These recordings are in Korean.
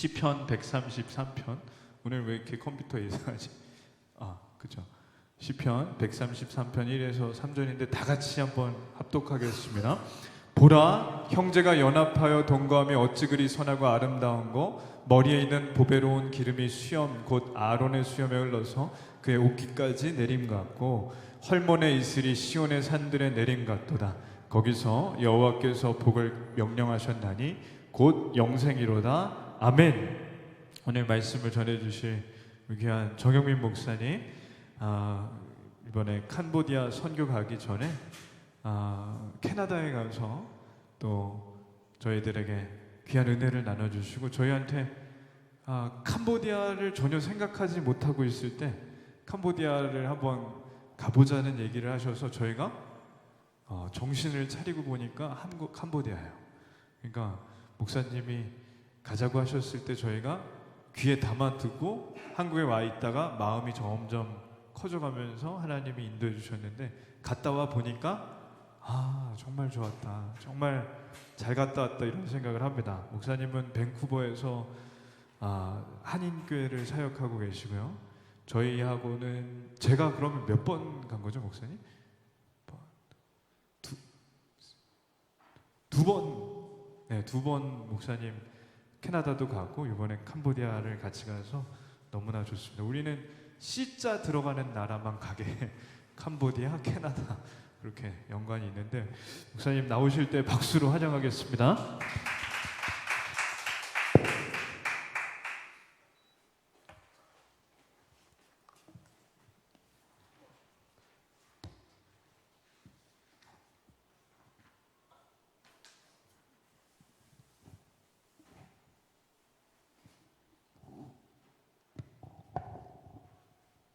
시편 133편. 오늘 왜 이렇게 컴퓨터 이상하지? 그죠. 시편 133편 1에서 3절인데 다 같이 한번 합독하겠습니다. 보라, 형제가 연합하여 동거하며 어찌 그리 선하고 아름다운고, 머리에 있는 보배로운 기름이 수염 곧 아론의 수염에 흘러서 그의 옷깃까지 내림 같고, 헐몬의 이슬이 시온의 산들에 내림 같도다. 거기서 여호와께서 복을 명령하셨나니 곧 영생이로다. 아멘. 오늘 말씀을 전해주실 귀한 정영민 목사님, 이번에 캄보디아 선교 가기 전에 캐나다에 가서 또 저희들에게 귀한 은혜를 나눠주시고, 저희한테 캄보디아를 전혀 생각하지 못하고 있을 때 캄보디아를 한번 가보자는 얘기를 하셔서 저희가 정신을 차리고 보니까 캄보디아예요. 그러니까 목사님이 가자고 하셨을 때 저희가 귀에 담아두고 한국에 와 있다가 마음이 점점 커져가면서 하나님이 인도해 주셨는데, 갔다 와 보니까 정말 좋았다, 정말 잘 갔다 왔다, 이런 생각을 합니다. 목사님은 밴쿠버에서 한인교회를 사역하고 계시고요. 저희하고는 제가 그러면 몇 번 간 거죠, 목사님? 두 번 목사님 캐나다도 가고 이번에 캄보디아를 같이 가서 너무나 좋습니다. 우리는 C자 들어가는 나라만 가게 캄보디아, 캐나다 그렇게 연관이 있는데, 목사님 나오실 때 박수로 환영하겠습니다.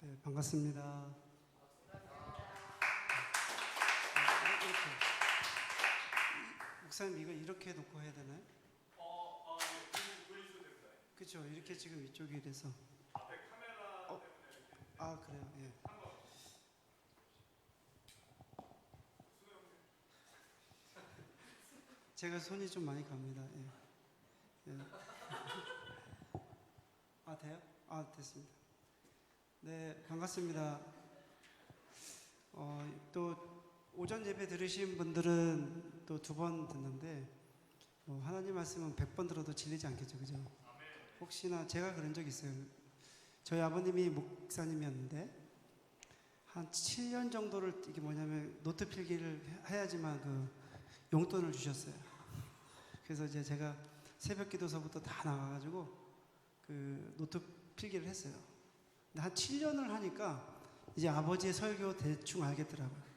네, 반갑습니다. 목사님, 이거 이렇게 놓고 해야 되나요? 그렇죠. 이렇게 지금 이쪽이 이래서. 앞에 카메라 때문에. 그래요. 예. 제가 손이 좀 많이 갑니다. 예. 예. 돼요? 됐습니다. 네, 반갑습니다. 또 오전 예배 들으신 분들은 또 2번 듣는데, 하나님 말씀은 100번 들어도 질리지 않겠죠, 그죠? 혹시나 제가 그런 적 있어요. 저희 아버님이 목사님이었는데 한 7년 정도를 이게 뭐냐면 노트 필기를 해야지만 그 용돈을 주셨어요. 그래서 이제 제가 새벽 기도서부터 다 나가가지고 그 노트 필기를 했어요. 근데 한 7년을 하니까 이제 아버지의 설교 대충 알겠더라고요.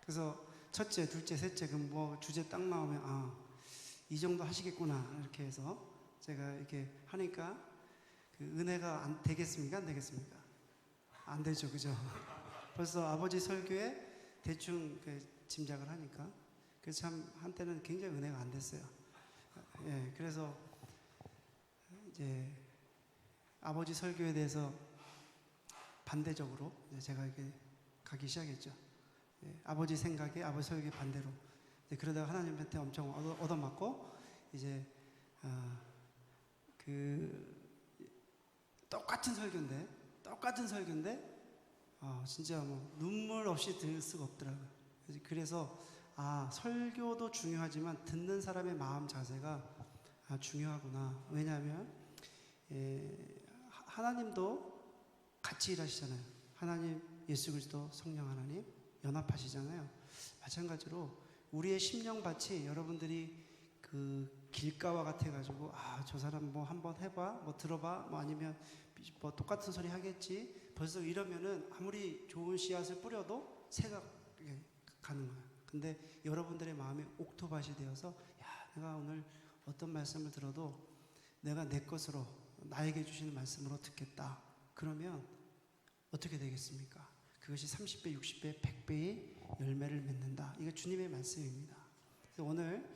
그래서 첫째, 둘째, 셋째 뭐 주제 딱 나오면 이 정도 하시겠구나 이렇게 해서 제가 이렇게 하니까 그 은혜가 되겠습니까? 안 되겠습니까? 안 되죠, 그죠? 벌써 아버지 설교에 대충 짐작을 하니까, 그래서 참 한때는 굉장히 은혜가 안 됐어요. 예, 그래서 이제 아버지 설교에 대해서 반대적으로 제가 이렇게 가기 시작했죠. 예, 아버지 생각에 아버지 설교에 반대로. 그러다가 하나님한테 엄청 얻어맞고, 이제 그 똑같은 설교인데 진짜 뭐 눈물 없이 들을 수가 없더라고요. 그래서 설교도 중요하지만 듣는 사람의 마음 자세가 중요하구나. 왜냐하면 하나님도 같이 일하시잖아요. 하나님, 예수 그리스도, 성령 하나님 연합하시잖아요. 마찬가지로 우리의 심령밭이 여러분들이 그 길가와 같아가지고 저 사람 뭐 한번 해봐, 뭐 들어봐, 뭐 아니면 뭐 똑같은 소리 하겠지, 벌써 이러면은 아무리 좋은 씨앗을 뿌려도 새가 가는 거예요. 근데 여러분들의 마음이 옥토밭이 되어서 내가 오늘 어떤 말씀을 들어도 내가 내 것으로, 나에게 주시는 말씀으로 듣겠다. 그러면 어떻게 되겠습니까? 그것이 30배, 60배, 100배의 열매를 맺는다. 이거 주님의 말씀입니다. 그래서 오늘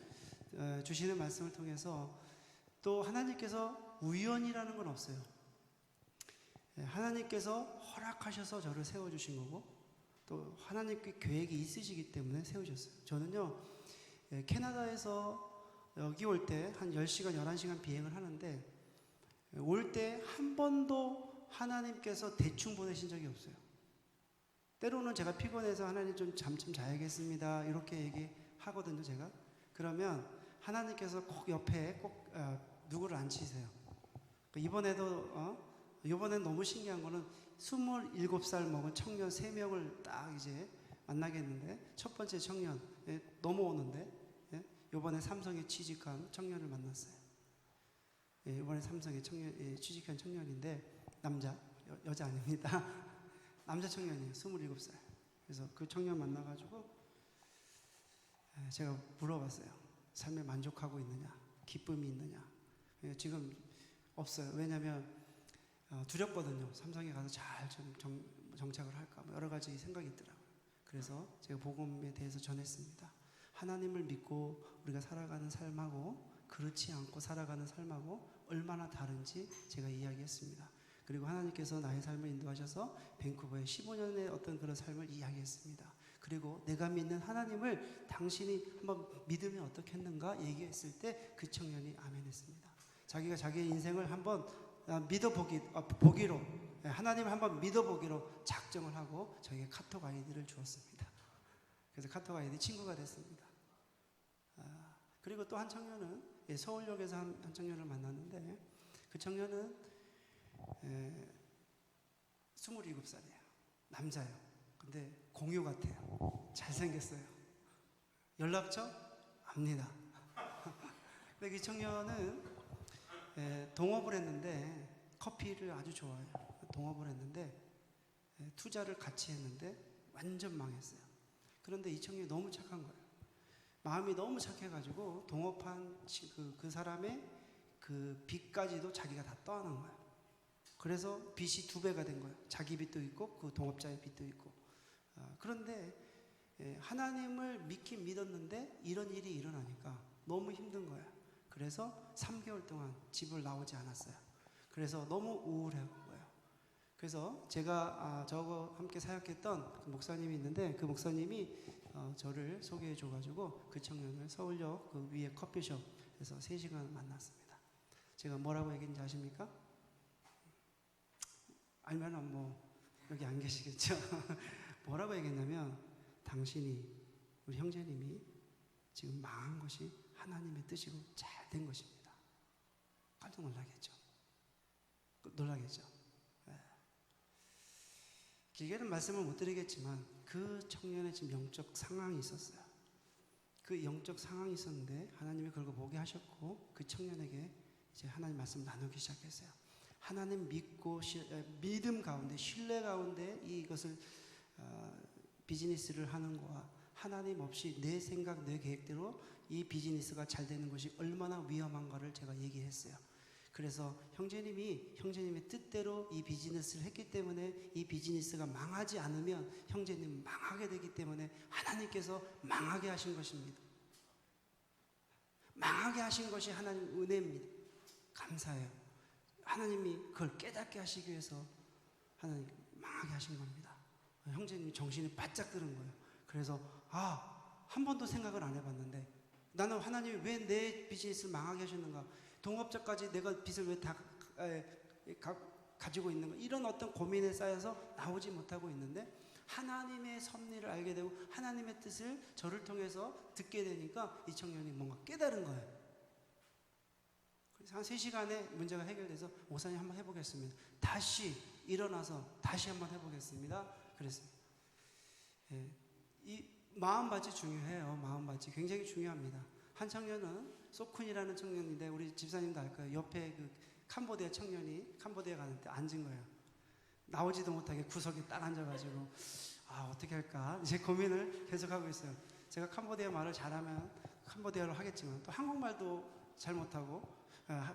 주시는 말씀을 통해서 또 하나님께서 우연이라는 건 없어요. 하나님께서 허락하셔서 저를 세워주신 거고, 또 하나님께 계획이 있으시기 때문에 세우셨어요. 저는요, 캐나다에서 여기 올 때 한 10시간, 11시간 비행을 하는데 올 때 한 번도 하나님께서 대충 보내신 적이 없어요. 때로는 제가 피곤해서 하나님 좀 잠 좀 자야겠습니다. 이렇게 얘기하거든요, 제가. 그러면 하나님께서 꼭 옆에 꼭 누구를 앉히세요. 이번엔 너무 신기한 거는 27살 먹은 청년 3명을 딱 이제 만나겠는데 첫 번째 청년 넘어오는데 이번에 삼성에 취직한 청년을 만났어요. 이번에 삼성에 취직한 청년인데 남자, 여자 아닙니다. 남자 청년이에요. 27살. 그래서 그 청년 만나가지고 제가 물어봤어요. 삶에 만족하고 있느냐? 기쁨이 있느냐? 지금 없어요. 왜냐하면 두렵거든요. 삼성에 가서 잘 좀 정착을 할까 뭐 여러 가지 생각이 있더라고요. 그래서 제가 복음에 대해서 전했습니다. 하나님을 믿고 우리가 살아가는 삶하고 그렇지 않고 살아가는 삶하고 얼마나 다른지 제가 이야기했습니다. 그리고 하나님께서 나의 삶을 인도하셔서 밴쿠버에 15년의 어떤 그런 삶을 이야기했습니다. 그리고 내가 믿는 하나님을 당신이 한번 믿으면 어떻겠는가 얘기했을 때 그 청년이 아멘했습니다. 자기가 자기의 인생을 한번 보기로 하나님을 한번 믿어보기로 작정을 하고 저에게 카톡 아이디를 주었습니다. 그래서 카톡 아이디 친구가 됐습니다. 그리고 또 한 청년은 서울역에서 한 청년을 만났는데 그 청년은 27살이에요. 남자예요. 근데 공유 같아요. 잘생겼어요. 연락처? 압니다. 근데 이 청년은 동업을 했는데 커피를 아주 좋아해요. 동업을 했는데 투자를 같이 했는데 완전 망했어요. 그런데 이 청년이 너무 착한 거예요. 마음이 너무 착해가지고 동업한 그 사람의 그 빚까지도 자기가 다 떠안은 거예요. 그래서 빚이 2배가 된 거예요. 자기 빚도 있고 그 동업자의 빚도 있고. 그런데 하나님을 믿긴 믿었는데 이런 일이 일어나니까 너무 힘든 거예요. 그래서 3개월 동안 집을 나오지 않았어요. 그래서 너무 우울한 거예요. 그래서 제가 저하고 함께 사역했던 그 목사님이 있는데 그 목사님이 저를 소개해 줘가지고 그 청년을 서울역 그 위에 커피숍에서 3시간 만났습니다. 제가 뭐라고 얘기했는지 아십니까? 알면은 뭐 여기 안 계시겠죠? 뭐라고 얘기했냐면 당신이 우리 형제님이 지금 망한 것이 하나님의 뜻이고 잘 된 것입니다. 깜짝 놀라겠죠? 놀라겠죠? 길게는 말씀을 못 드리겠지만 그 청년의 지금 영적 상황이 있었어요. 그 영적 상황이 있었는데 하나님이 그걸 보게 하셨고 그 청년에게 이제 하나님 말씀을 나누기 시작했어요. 하나님 믿고 믿음 가운데 신뢰 가운데 이것을 비즈니스를 하는 거와 하나님 없이 내 생각 내 계획대로 이 비즈니스가 잘 되는 것이 얼마나 위험한가를 제가 얘기했어요. 그래서 형제님이 형제님의 뜻대로 이 비즈니스를 했기 때문에 이 비즈니스가 망하지 않으면 형제님 망하게 되기 때문에 하나님께서 망하게 하신 것입니다. 망하게 하신 것이 하나님 은혜입니다. 감사해요. 하나님이 그걸 깨닫게 하시기 위해서 하나님 망하게 하신 겁니다. 형제님이 정신이 바짝 드는 거예요. 그래서 한 번도 생각을 안 해봤는데 나는 하나님이 왜 내 비즈니스를 망하게 하셨는가? 동업자까지 내가 빚을 왜 다 가지고 있는가? 이런 어떤 고민에 쌓여서 나오지 못하고 있는데 하나님의 섭리를 알게 되고 하나님의 뜻을 저를 통해서 듣게 되니까 이 청년이 뭔가 깨달은 거예요. 그래서 한 3시간에 문제가 해결돼서 목사님 한번 해보겠습니다. 다시 일어나서 다시 한번 해보겠습니다. 그랬습니다. 이 마음밭이 중요해요. 마음밭이 굉장히 중요합니다. 한 청년은 소쿤이라는 청년인데 우리 집사님도 알 거예요. 옆에 그 캄보디아 청년이 캄보디아 가는데 앉은 거예요. 나오지도 못하게 구석에 딱 앉아가지고 어떻게 할까 이제 고민을 계속하고 있어요. 제가 캄보디아 말을 잘하면 캄보디아로 하겠지만 또 한국말도 잘 못하고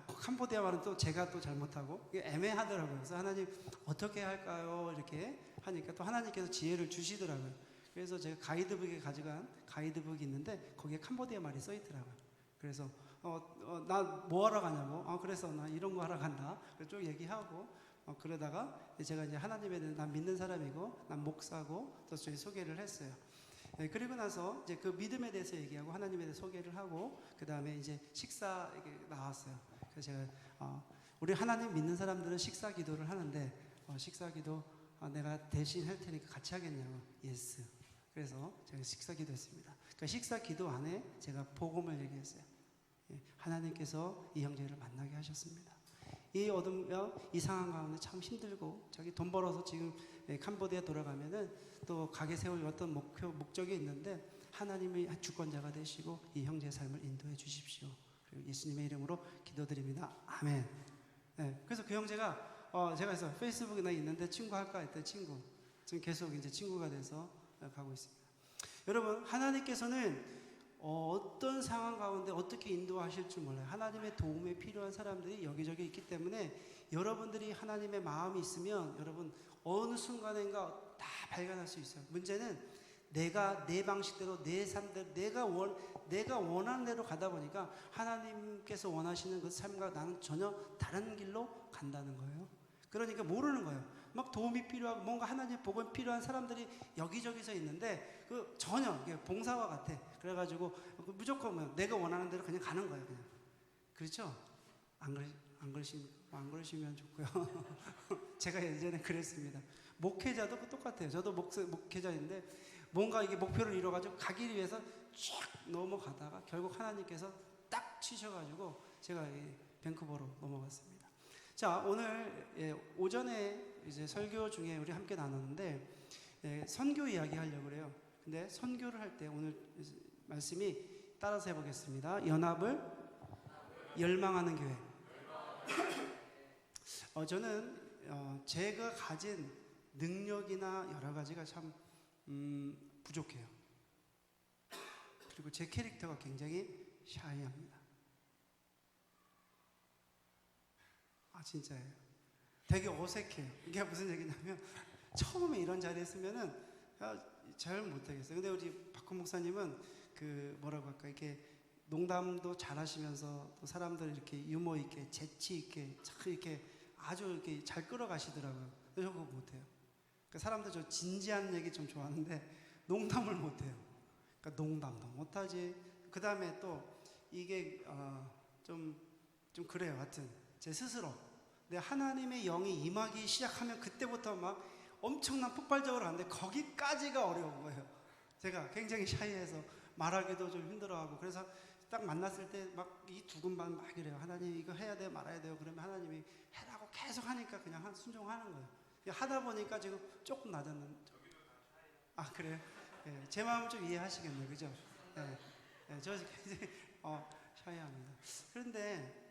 캄보디아 말은 또 제가 또 잘 못하고 이게 애매하더라고요. 그래서 하나님 어떻게 할까요? 이렇게 하니까 또 하나님께서 지혜를 주시더라고요. 그래서 제가 가이드북에 가져간 가이드북이 있는데 거기에 캄보디아 말이 써 있더라고요. 그래서 나 뭐 하러 가냐고. 그래서 나 이런 거 하러 간다. 그래서 쭉 얘기하고 그러다가 제가 이제 하나님에 대해 난 믿는 사람이고 난 목사고 또 저희 소개를 했어요. 네, 그리고 나서 이제 그 믿음에 대해서 얘기하고 하나님에 대해서 소개를 하고 그 다음에 이제 식사 이게 나왔어요. 그래서 제가 우리 하나님 믿는 사람들은 식사 기도를 하는데 식사 기도 내가 대신 할 테니까 같이 하겠냐고. 예스. 그래서 제가 식사 기도했습니다. 그러니까 식사 기도 안에 제가 복음을 얘기했어요. 하나님께서 이 형제를 만나게 하셨습니다. 이 상황 가운데 참 힘들고 자기 돈 벌어서 지금 캄보디아 돌아가면은 또 가게 세울 어떤 목적이 있는데 하나님이 주권자가 되시고 이 형제의 삶을 인도해 주십시오. 그리고 예수님의 이름으로 기도드립니다. 아멘. 네, 그래서 그 형제가 제가 그래서 페이스북에 나 있는데 친구 할까 했더니 친구. 지금 계속 이제 친구가 돼서 가고 있습니다. 여러분 하나님께서는 어떤 상황 가운데 어떻게 인도하실 줄 몰라요. 하나님의 도움에 필요한 사람들이 여기저기 있기 때문에 여러분들이 하나님의 마음이 있으면 여러분 어느 순간인가 다 발견할 수 있어요. 문제는 내가 내 방식대로 내 삶대로 내가 원하는 대로 가다 보니까 하나님께서 원하시는 그 삶과 나는 전혀 다른 길로 간다는 거예요. 그러니까 모르는 거예요. 막 도움이 필요하고 뭔가 하나님의 복음이 필요한 사람들이 여기저기서 있는데 그 전혀 봉사와 같아. 그래가지고 무조건 내가 원하는 대로 그냥 가는 거예요. 그냥. 그렇죠? 안 그러시면 좋고요. 제가 예전에 그랬습니다. 목회자도 똑같아요. 저도 목회자인데 뭔가 이게 목표를 이뤄가지고 가기 위해서 쫙 넘어가다가 결국 하나님께서 딱 치셔가지고 제가 밴쿠버로 넘어갔습니다. 자, 오늘 오전에 이제 설교 중에 우리 함께 나눴는데 선교 이야기 하려고 그래요. 근데 선교를 할 때 오늘 말씀이 따라서 해보겠습니다. 연합을 열망하는 교회. 저는 제가 가진 능력이나 여러 가지가 참 부족해요. 그리고 제 캐릭터가 굉장히 샤이합니다. 진짜예요. 되게 어색해요. 이게 무슨 얘기냐면 처음에 이런 자리에 있으면은 잘 못하겠어요. 근데 우리 박훈 목사님은 그 뭐라고 할까 이렇게 농담도 잘하시면서 또 사람들 이렇게 유머 있게 재치 있게 참 이렇게 아주 이렇게 잘 끌어가시더라고요. 근데 저 그거 못해요. 그러니까 사람들 저 진지한 얘기 좀 좋아하는데 농담을 못해요. 그러니까 농담도 못하지. 그 다음에 또 이게 좀 그래요. 하여튼 제 스스로. 근데 하나님의 영이 임하기 시작하면 그때부터 막 엄청난 폭발적으로 가는데 거기까지가 어려운 거예요. 제가 굉장히 샤이해서 말하기도 좀 힘들어하고 그래서 딱 만났을 때 막 이 두근반 막 이래요. 하나님 이거 해야 돼요 말아야 돼요. 그러면 하나님이 해라고 계속 하니까 그냥 순종하는 거예요. 하다 보니까 지금 조금 낮았는데 그래요? 네, 제 마음 좀 이해하시겠네요. 그죠? 네, 저 굉장히 샤이합니다. 그런데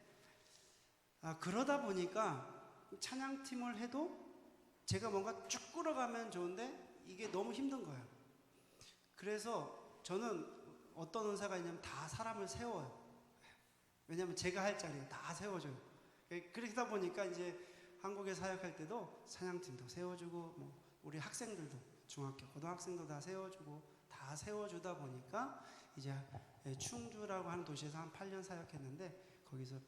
그러다 보니까 찬양팀을 해도 제가 뭔가 쭉 끌어가면 좋은데 이게 너무 힘든 거예요. 그래서 저는 어떤 은사가 있냐면 다 사람을 세워요. 왜냐면 제가 할 자리에 다 세워줘요. 그러다 보니까 이제 한국에 사역할 때도 찬양팀도 세워주고 뭐 우리 학생들도 중학교, 고등학생도 다 세워주고 다 세워주다 보니까 이제 충주라고 하는 도시에서 한 8년 사역했는데 거기서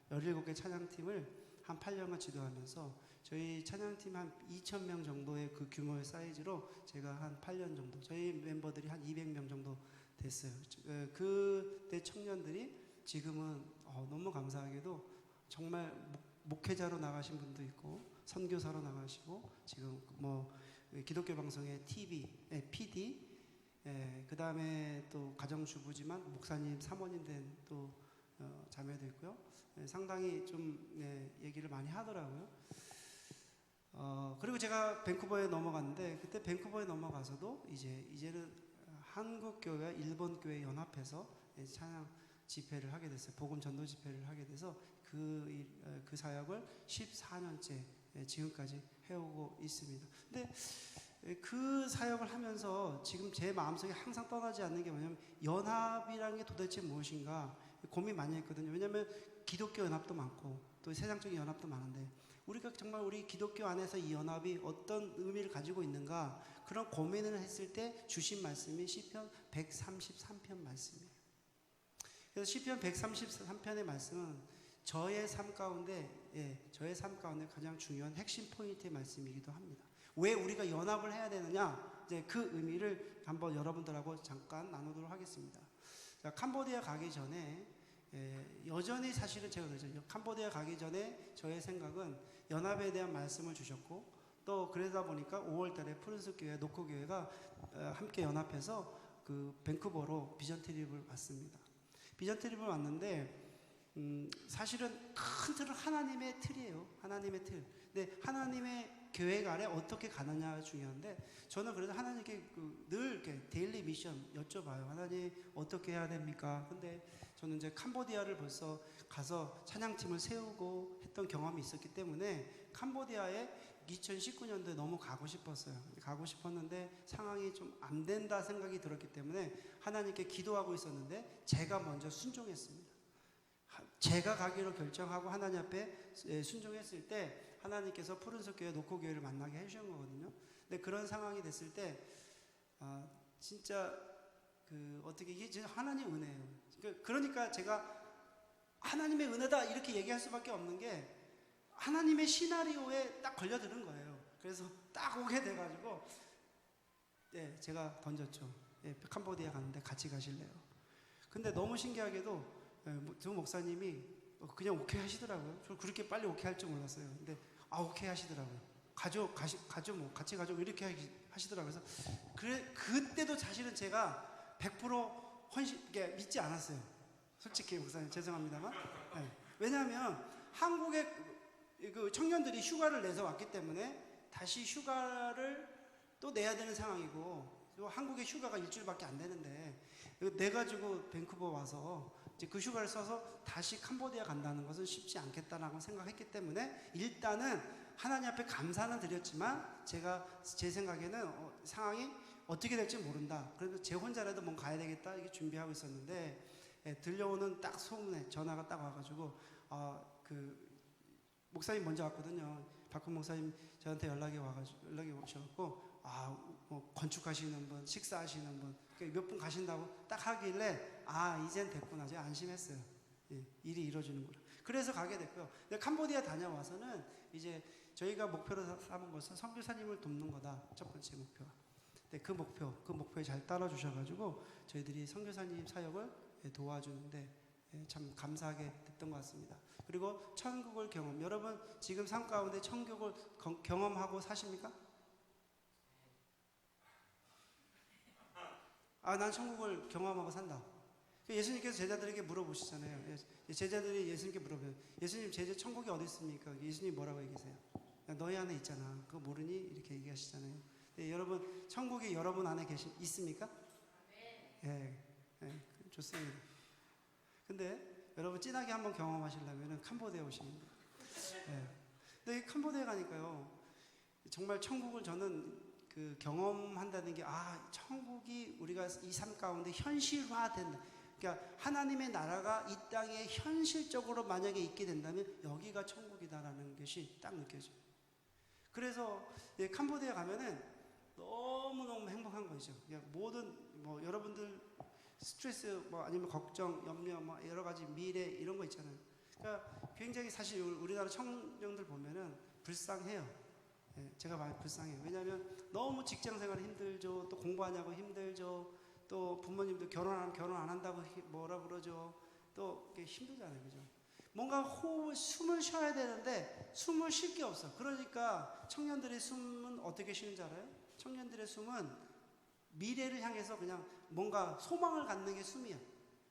17개 찬양팀을 한 8년간 지도하면서 저희 찬양팀 한 2,000명 정도의 그 규모의 사이즈로 제가 한 8년 정도 저희 멤버들이 한 200명 정도 됐어요. 그때 청년들이 지금은 너무 감사하게도 정말 목회자로 나가신 분도 있고 선교사로 나가시고 지금 뭐 기독교 방송의 PD 그 다음에 또 가정주부지만 목사님 사모님 된 또 자매도 있고요. 상당히 좀 얘기를 많이 하더라고요. 그리고 제가 밴쿠버에 넘어갔는데 그때 밴쿠버에 넘어가서도 이제는 한국 교회와 일본 교회 연합해서 찬양 집회를 하게 됐어요. 복음 전도 집회를 하게 돼서 그 사역을 14년째 지금까지 해오고 있습니다. 근데 그 사역을 하면서 지금 제 마음속에 항상 떠나지 않는 게 뭐냐면 연합이라는 게 도대체 무엇인가 고민 많이 했거든요. 왜냐하면 기독교 연합도 많고 또 세상적인 연합도 많은데 우리가 정말 우리 기독교 안에서 이 연합이 어떤 의미를 가지고 있는가 그런 고민을 했을 때 주신 말씀이 시편 133편 말씀이에요. 그래서 시편 133편의 말씀은 저의 삶 가운데 가장 중요한 핵심 포인트의 말씀이기도 합니다. 왜 우리가 연합을 해야 되느냐? 이제 그 의미를 한번 여러분들하고 잠깐 나누도록 하겠습니다. 자, 캄보디아 가기 전에 여전히 사실은 제가 그러죠. 캄보디아 가기 전에 저의 생각은 연합에 대한 말씀을 주셨고 또 그러다 보니까 5월달에 푸른숲 교회, 노코 교회가 함께 연합해서 그 밴쿠버로 비전 트립을 왔습니다. 비전 트립을 왔는데 사실은 큰 틀은 하나님의 틀이에요. 하나님의 틀. 근데 하나님의 계획 아래 어떻게 가느냐가 중요한데 저는 그래서 하나님께 늘 이렇게 데일리 미션 여쭤봐요. 하나님 어떻게 해야 됩니까? 근데 저는 이제 캄보디아를 벌써 가서 찬양팀을 세우고 했던 경험이 있었기 때문에 캄보디아에 2019년도에 너무 가고 싶었어요. 가고 싶었는데 상황이 좀 안 된다 생각이 들었기 때문에 하나님께 기도하고 있었는데 제가 먼저 순종했습니다. 제가 가기로 결정하고 하나님 앞에 순종했을 때 하나님께서 푸른숲 교회, 노코 교회를 만나게 해주신 거거든요. 근데 그런 상황이 됐을 때 진짜 어떻게 이게 하나님 은혜예요. 그러니까 제가 하나님의 은혜다 이렇게 얘기할 수밖에 없는 게 하나님의 시나리오에 딱 걸려드는 거예요. 그래서 딱 오게 돼가지고 제가 던졌죠. 캄보디아 가는데 같이 가실래요? 근데 너무 신기하게도 두 목사님이 그냥 오케이 하시더라고요. 저 그렇게 빨리 오케이 할 줄 몰랐어요. 근데 오케이 하시더라고요. 가죠 뭐 같이 가죠 이렇게 하시더라고요. 그래서 그때도 사실은 제가 100% 믿지 않았어요. 솔직히 목사님 죄송합니다만. 왜냐하면 한국에 그 청년들이 휴가를 내서 왔기 때문에 다시 휴가를 또 내야 되는 상황이고 또 한국의 휴가가 일주일밖에 안 되는데 내 가지고 밴쿠버 와서 이제 그 휴가를 써서 다시 캄보디아 간다는 것은 쉽지 않겠다라고 생각했기 때문에 일단은 하나님 앞에 감사는 드렸지만 제 생각에는 상황이 어떻게 될지 모른다. 그래서 제 혼자라도 뭔가 가야 되겠다 이렇게 준비하고 있었는데 들려오는 딱 소문에 전화가 딱 와가지고 목사님 먼저 왔거든요. 박훈 목사님 저한테 연락이 오셔갖고 뭐 건축하시는 분, 식사하시는 분, 몇 분 가신다고 딱 하길래 이젠 됐구나. 제가 안심했어요. 일이 이루어지는구나. 그래서 가게 됐고요. 근데 캄보디아 다녀와서는 이제 저희가 목표로 삼은 것은 선교사님을 돕는 거다. 첫 번째 목표가. 근데 그 목표에 잘 따라 주셔가지고 저희들이 선교사님 사역을 도와주는데 참 감사하게 됐던 것 같습니다. 그리고 천국을 경험. 여러분 지금 삶 가운데 천국을 경험하고 사십니까? 난 천국을 경험하고 산다. 예수님께서 제자들에게 물어보시잖아요. 제자들이 예수님께 물어봐요. 예수님 제자 천국이 어디 있습니까? 예수님 뭐라고 얘기하세요? 너희 안에 있잖아. 그거 모르니? 이렇게 얘기하시잖아요. 여러분 천국이 여러분 안에 있습니까? 네. 좋습니다. 근데 여러분 진하게 한번 경험하시려면 캄보디아 오시면 돼요. 근데 캄보디아 가니까요. 정말 천국을 저는 경험한다는 게 천국이 우리가 이 삶 가운데 현실화된다. 그러니까 하나님의 나라가 이 땅에 현실적으로 만약에 있게 된다면 여기가 천국이다라는 것이 딱 느껴져요. 그래서 캄보디아 가면은 너무너무 행복한 거죠. 그냥 모든 여러분들 스트레스 아니면 걱정, 염려 여러 가지 미래 이런 거 있잖아요. 그러니까 굉장히 사실 우리나라 청년들 보면은 불쌍해요. 제가 많이 불쌍해요. 왜냐하면 너무 직장 생활 힘들죠. 또 공부하냐고 힘들죠. 또 부모님도 결혼하면 결혼 안 한다고 뭐라 그러죠. 또 힘들잖아요. 그죠? 뭔가 숨을 쉬어야 되는데 숨을 쉴 게 없어. 그러니까 청년들의 숨은 어떻게 쉬는지 알아요? 청년들의 숨은 미래를 향해서 그냥 뭔가 소망을 갖는 게 숨이야.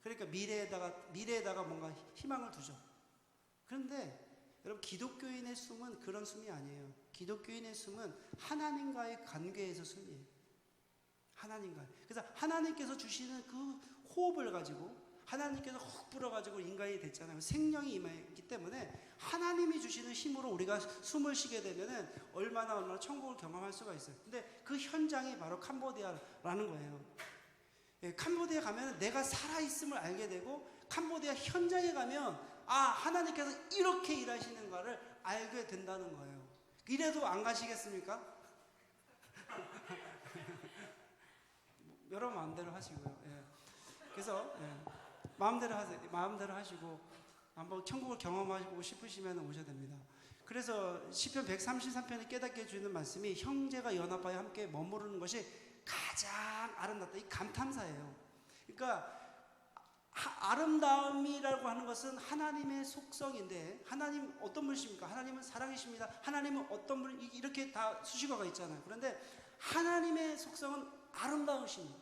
그러니까 미래에다가 뭔가 희망을 두죠. 그런데 여러분 기독교인의 숨은 그런 숨이 아니에요. 기독교인의 숨은 하나님과의 관계에서 숨이에요. 하나님과. 그래서 하나님께서 주시는 그 호흡을 가지고 하나님께서 훅 불어가지고 인간이 됐잖아요. 생명이 임했기 때문에 하나님이 주시는 힘으로 우리가 숨을 쉬게 되면은 얼마나 천국을 경험할 수가 있어요. 근데 그 현장이 바로 캄보디아라는 거예요. 캄보디아 가면 내가 살아있음을 알게 되고 캄보디아 현장에 가면 하나님께서 이렇게 일하시는가를 알게 된다는 거예요. 이래도 안 가시겠습니까? 여러분 마음대로 하시고요. 그래서 마음대로 하시고 한번 천국을 경험하고 싶으시면 오셔야 됩니다. 그래서 시편 133편이 깨닫게 해주는 말씀이 형제가 연합하여 함께 머무르는 것이 가장 아름답다. 이 감탄사예요. 그러니까 아름다움이라고 하는 것은 하나님의 속성인데, 하나님 어떤 분이십니까? 하나님은 사랑이십니다. 하나님은 어떤 분, 이렇게 다 수식어가 있잖아요. 그런데 하나님의 속성은 아름다우십니다.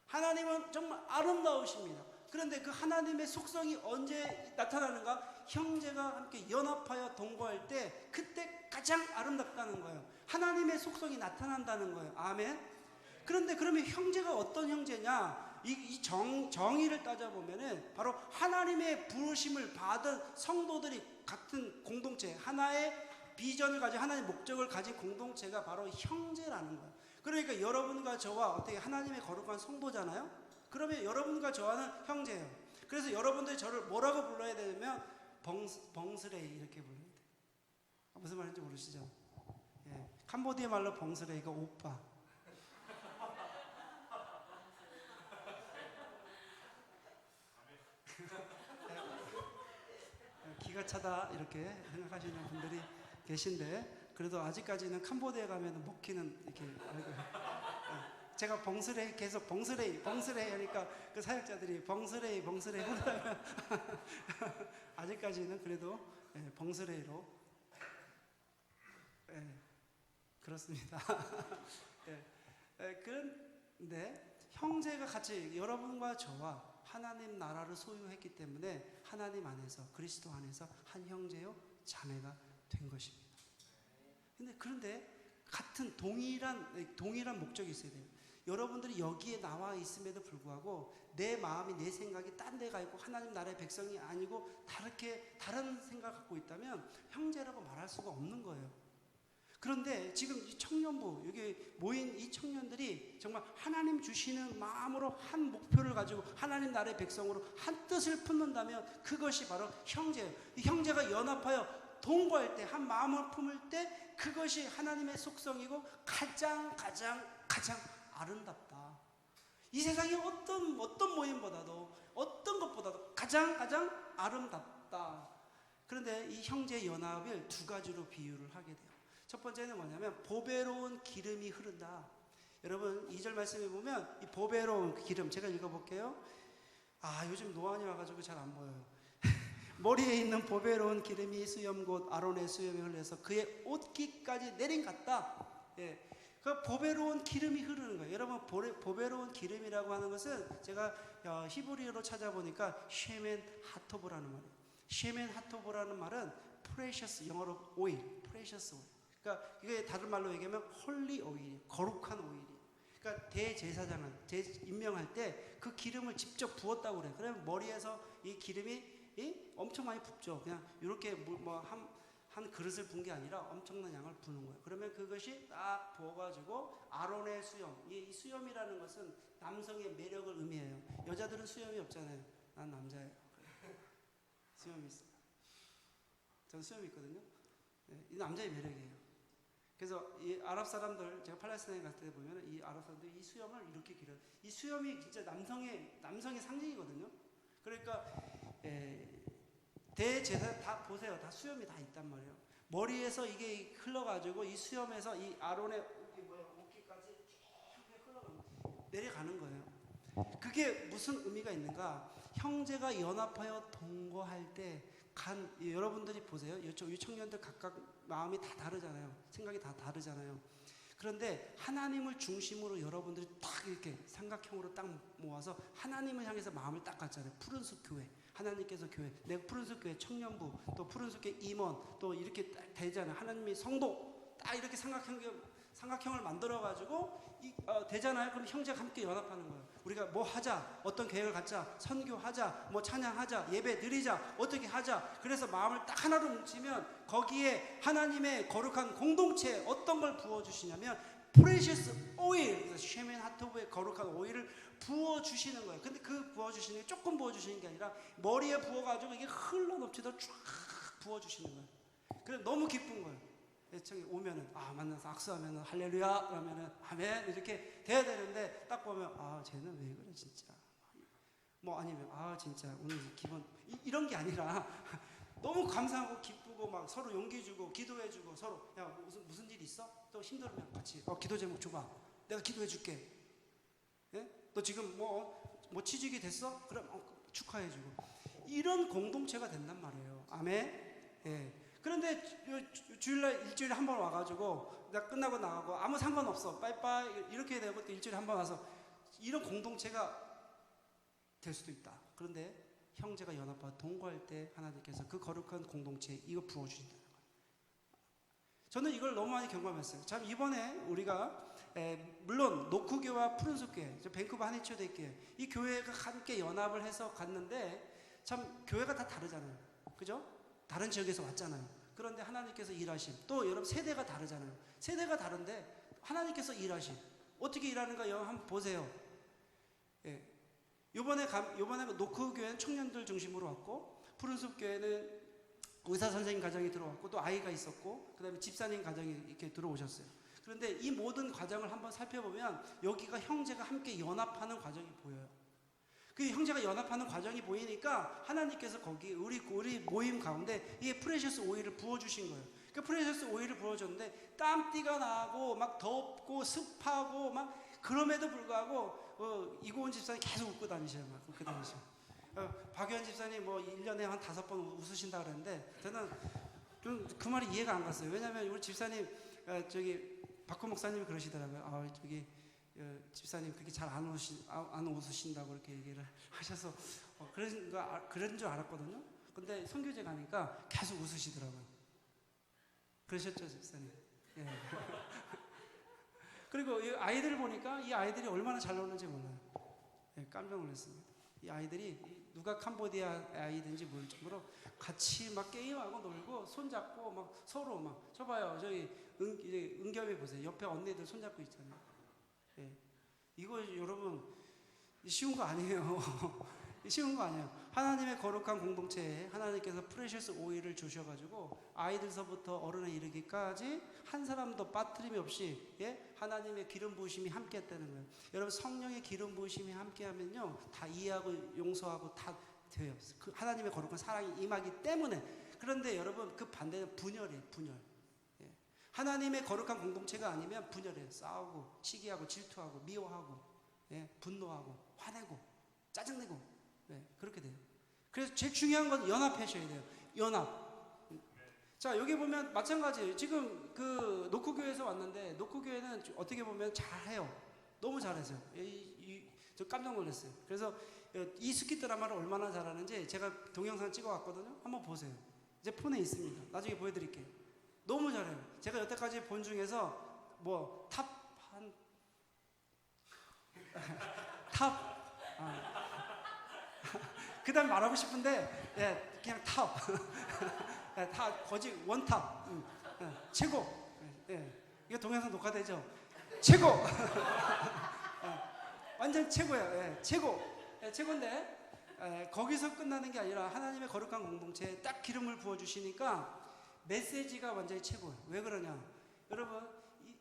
하나님은 정말 아름다우십니다. 그런데 그 하나님의 속성이 언제 나타나는가? 형제가 함께 연합하여 동거할 때 그때 가장 아름답다는 거예요. 하나님의 속성이 나타난다는 거예요. 아멘. 그런데 그러면 형제가 어떤 형제냐? 이 정의를 따져보면은 바로 하나님의 부르심을 받은 성도들이 같은 공동체, 하나의 비전을 가진, 하나님의 목적을 가진 공동체가 바로 형제라는 거예요. 그러니까 여러분과 저와 어떻게 하나님의 거룩한 성도잖아요. 그러면 여러분과 저와는 형제예요. 그래서 여러분들이 저를 뭐라고 불러야 되냐면 벙스레이 이렇게 불러야 돼요. 무슨 말인지 모르시죠? 예. 캄보디아 말로 벙스레이가 오빠. 기가 차다 이렇게 생각하시는 분들이 계신데, 그래도 아직까지는 캄보디아 가면 먹히는 이렇게 알고, 제가 벙스레이 계속 벙스레이 하니까 그 사역자들이 벙스레이 하다가 아직까지는 그래도 벙스레이로, 그렇습니다. 그런데 형제가 같이 여러분과 저와 하나님 나라를 소유했기 때문에 하나님 안에서, 그리스도 안에서 한 형제요 자매가 된 것입니다. 그런데 같은 동일한 목적이 있어야 돼요. 여러분들이 여기에 나와 있음에도 불구하고 내 마음이, 내 생각이 딴 데 가 있고 하나님 나라의 백성이 아니고 다른 생각을 갖고 있다면 형제라고 말할 수가 없는 거예요. 그런데 지금 이 청년부, 여기 모인 이 청년들이 정말 하나님 주시는 마음으로 한 목표를 가지고 하나님 나라의 백성으로 한 뜻을 품는다면 그것이 바로 형제예요. 이 형제가 연합하여 동거할 때, 한 마음을 품을 때 그것이 하나님의 속성이고 가장 아름답다. 이 세상의 어떤 모임보다도, 어떤 것보다도 가장 아름답다. 그런데 이 형제 연합을 두 가지로 비유를 하게 돼요. 첫 번째는 뭐냐면 보배로운 기름이 흐른다. 여러분 2절 말씀에 보면 이 보배로운 기름, 제가 읽어볼게요. 요즘 노안이 와가지고 잘 안 보여요. 머리에 있는 보배로운 기름이 수염 곧 아론의 수염에 흘려서 그의 옷깃까지 내린 같다. 예. 그 보배로운 기름이 흐르는 거예요. 여러분 보배로운 기름이라고 하는 것은 제가 히브리어로 찾아보니까 쉐멘 하토브라는 말이에요. 쉐멘 하토브라는 말은 precious, 영어로 oil, precious oil. 그러니까 이게 다른 말로 얘기하면 홀리 오일, 거룩한 오일이. 그러니까 대제사장을 임명할 때 그 기름을 직접 부었다고 그래요. 그러면 머리에서 이 기름이 엄청 많이 붓죠. 그냥 이렇게 한 그릇을 분 게 아니라 엄청난 양을 부는 거예요. 그러면 그것이 딱 부어가지고 아론의 수염, 이 수염이라는 것은 남성의 매력을 의미해요. 여자들은 수염이 없잖아요. 난 남자예요. 수염이 있어요. 저는 수염이 있거든요. 이 남자의 매력이에요. 그래서 이 아랍 사람들, 제가 팔레스타인에 갔을 때 보면 이 아랍 사람들이 이 수염을 이렇게 길어요. 이 수염이 진짜 남성의 상징이거든요. 그러니까 대제사 다 보세요. 다 수염이 다 있단 말이에요. 머리에서 이게 흘러가지고 이 수염에서 이 아론의 옷깃까지 쭉 내려가는 거예요. 그게 무슨 의미가 있는가? 형제가 연합하여 동거할 때 여러분들이 보세요. 이 청년들 각각 마음이 다 다르잖아요. 생각이 다 다르잖아요. 그런데 하나님을 중심으로 여러분들이 딱 이렇게 삼각형으로 딱 모아서 하나님을 향해서 마음을 딱 갖잖아요. 푸른숲 교회, 하나님께서 교회, 내가 푸른숲 교회 청년부, 또 푸른숲 교회 임원, 또 이렇게 딱 되잖아요. 하나님의 성도 딱 이렇게 삼각형을 만들어가지고 되잖아요. 그럼 형제가 함께 연합하는 거예요. 우리가 뭐 하자, 어떤 계획을 갖자, 선교하자, 뭐 찬양하자, 예배 드리자, 어떻게 하자. 그래서 마음을 딱 하나로 뭉치면 거기에 하나님의 거룩한 공동체 어떤 걸 부어주시냐면 프레셔스 오일, 그래서 쉐멘 하토브의 거룩한 오일을 부어주시는 거예요. 근데 그 부어주시는 게 조금 부어주시는 게 아니라 머리에 부어가지고 이게 흘러넘치도록 쫙 부어주시는 거예요. 그래서 너무 기쁜 거예요. 애청에 오면은 만나서 악수하면은 할렐루야 그러면은 아멘 이렇게 돼야 되는데 딱 보면 쟤는 왜 그래 진짜, 뭐 아니면 진짜 오늘 기분 이런 게 아니라 너무 감사하고 기쁘고 막 서로 용기 주고 기도해 주고 서로 야 무슨 일 있어? 또 힘들면 같이 기도 제목 줘봐. 내가 기도해 줄게. 예? 너 지금 뭐 취직이 됐어? 그럼 축하해주고 이런 공동체가 된단 말이에요. 아멘. 예. 그런데 주일날 일주일에 한 번 와가지고 나 끝나고 나가고 아무 상관없어 빠이빠이 이렇게 되고 또 일주일에 한 번 와서 이런 공동체가 될 수도 있다. 그런데 형제가 연합하고 동거할 때 하나님께서 그 거룩한 공동체에 이거 부어주신다는 거예요. 저는 이걸 너무 많이 경험했어요. 참 이번에 우리가 물론 노크교와 푸른숲교회, 밴쿠버 한인초대교회 이 교회가 함께 연합을 해서 갔는데 참 교회가 다 다르잖아요. 그죠? 다른 지역에서 왔잖아요. 그런데 하나님께서 일하심. 또 여러분 세대가 다르잖아요. 세대가 다른데 하나님께서 일하심. 어떻게 일하는가 한번 보세요. 예. 요번에 노크교회는 청년들 중심으로 왔고 푸른숲교회는 의사 선생님 가정이 들어왔고 또 아이가 있었고 그다음에 집사님 가정이 이렇게 들어오셨어요. 그런데 이 모든 과정을 한번 살펴보면 여기가 형제가 함께 연합하는 과정이 보여요. 그 형제가 연합하는 과정이 보이니까 하나님께서 거기 우리 모임 가운데 이 프레셔스 오일을 부어주신 거예요. 그 프레셔스 오일을 부어줬는데 땀띠가 나고 막 덥고 습하고 막 그럼에도 불구하고 이고은 집사님 계속 웃고 다니셔요. 막 웃고 다니셔요. 박유한 집사님 뭐 1년에 한 5번 웃으신다 그랬는데 저는 좀 그 말이 이해가 안 갔어요. 왜냐하면 우리 집사님 저기 박호 목사님이 그러시더라고요. 집사님 그렇게 잘 안 웃으신다고 그렇게 얘기를 하셔서 그런 줄 알았거든요. 근데 선교제 가니까 계속 웃으시더라고요. 그러셨죠, 집사님? 예. 그리고 이 아이들을 보니까 이 아이들이 얼마나 잘 노는지 몰라요. 예, 깜짝 놀랐습니다. 이 아이들이 누가 캄보디아 아이든지 모를 정도로 같이 막 게임하고 놀고 손잡고 막 서로 막 저 봐요. 저기 은겸이 보세요. 옆에 언니들 손잡고 있잖아요. 예. 이거 여러분 쉬운 거 아니에요. 쉬운 거 아니에요. 하나님의 거룩한 공동체에 하나님께서 프레셔스 오일을 주셔가지고 아이들서부터 어른에 이르기까지 한 사람도 빠뜨림이 없이 하나님의 기름 부으심이 함께했다는 거예요. 여러분 성령의 기름 부으심이 함께하면요 다 이해하고 용서하고 다 돼요. 그 하나님의 거룩한 사랑이 임하기 때문에. 그런데 여러분 그 반대는 분열이에요. 분열. 하나님의 거룩한 공동체가 아니면 분열해요. 싸우고 시기하고 질투하고 미워하고 분노하고 화내고 짜증내고 그렇게 돼요. 그래서 제일 중요한 건 연합하셔야 돼요. 연합. 자 여기 보면 마찬가지예요. 지금 그 노크교회에서 왔는데 노크교회는 어떻게 보면 잘해요. 너무 잘해서요. 저 깜짝 놀랐어요. 그래서 이 스키 드라마를 얼마나 잘하는지 제가 동영상 찍어왔거든요. 한번 보세요. 이제 폰에 있습니다. 나중에 보여드릴게요. 너무 잘해요. 제가 여태까지 본 중에서 뭐 그다음 말하고 싶은데 그냥 탑. 다 거짓 원탑. 최고. 이거 동영상 녹화되죠? 최고. 완전 최고예요. 최고. 최고인데 거기서 끝나는 게 아니라 하나님의 거룩한 공동체에 딱 기름을 부어 주시니까 메시지가 완전히 최고예요. 왜 그러냐? 여러분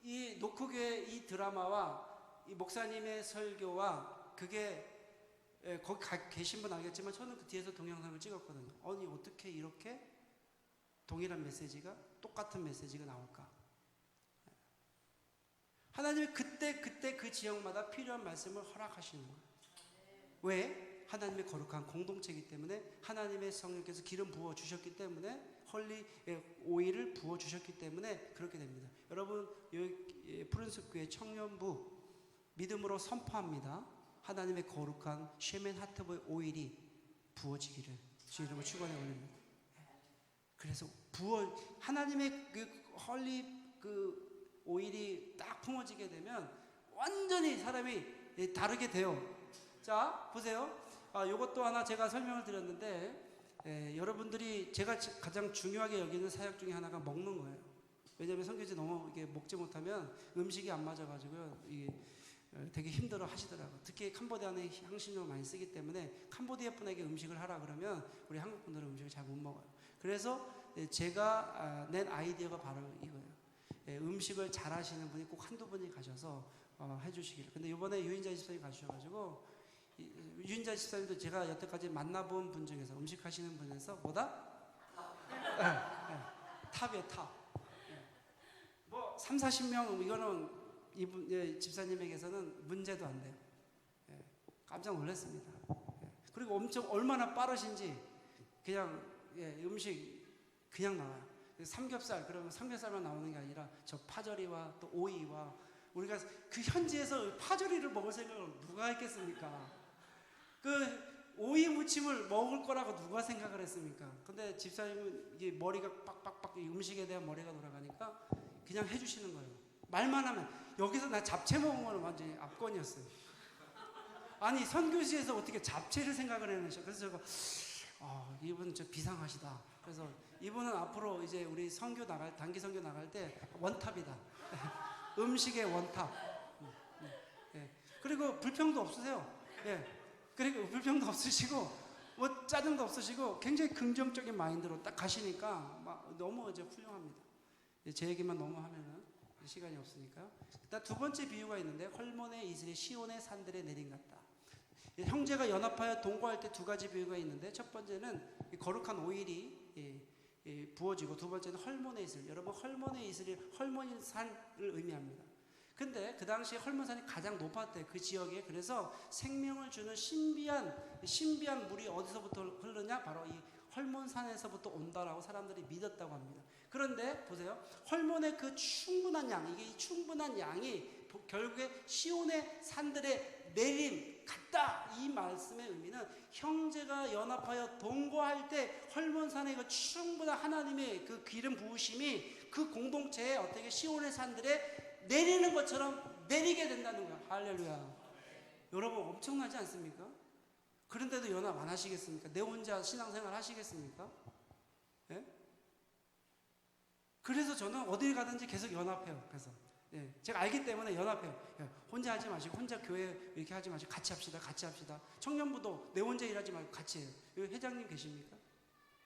이 노크교회 이 드라마와 이 목사님의 설교와 그게 거기 계신 분 알겠지만 저는 그 뒤에서 동영상을 찍었거든요. 아니 어떻게 이렇게 동일한 메시지가 똑같은 메시지가 나올까? 하나님이 그때 그 지역마다 필요한 말씀을 허락하시는 거예요. 왜? 하나님의 거룩한 공동체이기 때문에 하나님의 성령께서 기름 부어 주셨기 때문에 헐리 오일을 부어 주셨기 때문에 그렇게 됩니다. 여러분 여기 푸른숲교회 청년부 믿음으로 선포합니다. 하나님의 거룩한 쉐멘 하트보의 오일이 부어지기를 주 이름으로 축원해 올립니다. 그래서 하나님의 그 헐리 그 오일이 딱 품어지게 되면 완전히 사람이 다르게 돼요. 자 보세요. 이것도 하나 제가 설명을 드렸는데 여러분들이 제가 가장 중요하게 여기는 사역 중에 하나가 먹는 거예요. 왜냐하면 선교지 너무 이게 먹지 못하면 음식이 안 맞아가지고요. 이게 되게 힘들어 하시더라고요. 특히 캄보디아는 향신료 많이 쓰기 때문에 캄보디아 분에게 음식을 하라 그러면 우리 한국 분들은 음식을 잘 못 먹어요. 그래서 제가 낸 아이디어가 바로 이거예요. 음식을 잘 하시는 분이 꼭 한두 분이 가셔서 해주시기를. 근데 이번에 유인자 집사님 가주셔가지고 유인자 집사님도 제가 여태까지 만나본 분 중에서 음식 하시는 분에서 뭐다? 탑이에요, 탑. 뭐 30, 40명 이거는 이분 집사님에게서는 문제도 안 돼요. 예, 깜짝 놀랐습니다. 예, 그리고 엄청 얼마나 빠르신지 그냥 음식 그냥 나와요. 삼겹살 그러면 삼겹살만 나오는 게 아니라 저 파절이와 또 오이와 우리가 그 현지에서 파절이를 먹을 생각을 누가 했겠습니까? 그 오이 무침을 먹을 거라고 누가 생각을 했습니까? 근데 집사님은 이게 머리가 빡빡빡 음식에 대한 머리가 돌아가니까 그냥 해주시는 거예요. 말만 하면 여기서 나 잡채 먹은 거는 완전히 압권이었어요. 아니 선교지에서 어떻게 잡채를 생각을 해내셔? 그래서 제가 이분 저 비상하시다. 그래서 이분은 앞으로 이제 우리 단기 선교 나갈 때 원탑이다. 음식의 원탑. 예. 그리고 불평도 없으세요. 예. 그리고 불평도 없으시고 뭐 짜증도 없으시고 굉장히 긍정적인 마인드로 딱 가시니까 막 너무 이제 훌륭합니다. 제 얘기만 너무 하면은 시간이 없으니까요. 일단 두 번째 비유가 있는데 헐몬의 이슬이 시온의 산들에 내린 같다. 형제가 연합하여 동거할 때 두 가지 비유가 있는데 첫 번째는 거룩한 오일이 부어지고 두 번째는 헐몬의 이슬. 여러분 헐몬의 이슬이 헐몬인 산을 의미합니다. 근데 그 당시에 헐몬산이 가장 높았대 그 지역에. 그래서 생명을 주는 신비한 물이 어디서부터 흐르냐? 바로 이 헐몬산에서부터 온다라고 사람들이 믿었다고 합니다. 그런데 보세요. 헐몬의 그 충분한 양, 이게 이 충분한 양이 결국에 시온의 산들의 내림 같다. 이 말씀의 의미는 형제가 연합하여 동거할 때 헐몬산의 그 충분한 하나님의 그 기름 부으심이 그 공동체에 어떻게 시온의 산들에 내리는 것처럼 내리게 된다는 거야. 할렐루야. 여러분 엄청나지 않습니까? 그런데도 연합 안 하시겠습니까? 내 혼자 신앙생활 하시겠습니까? 예? 그래서 저는 어딜 가든지 계속 연합해요. 그래서 제가 알기 때문에 연합해요. 혼자 하지 마시고 혼자 교회 이렇게 하지 마시고 같이 합시다. 청년부도 내 혼자 일하지 말고 같이 해요. 여기 회장님 계십니까?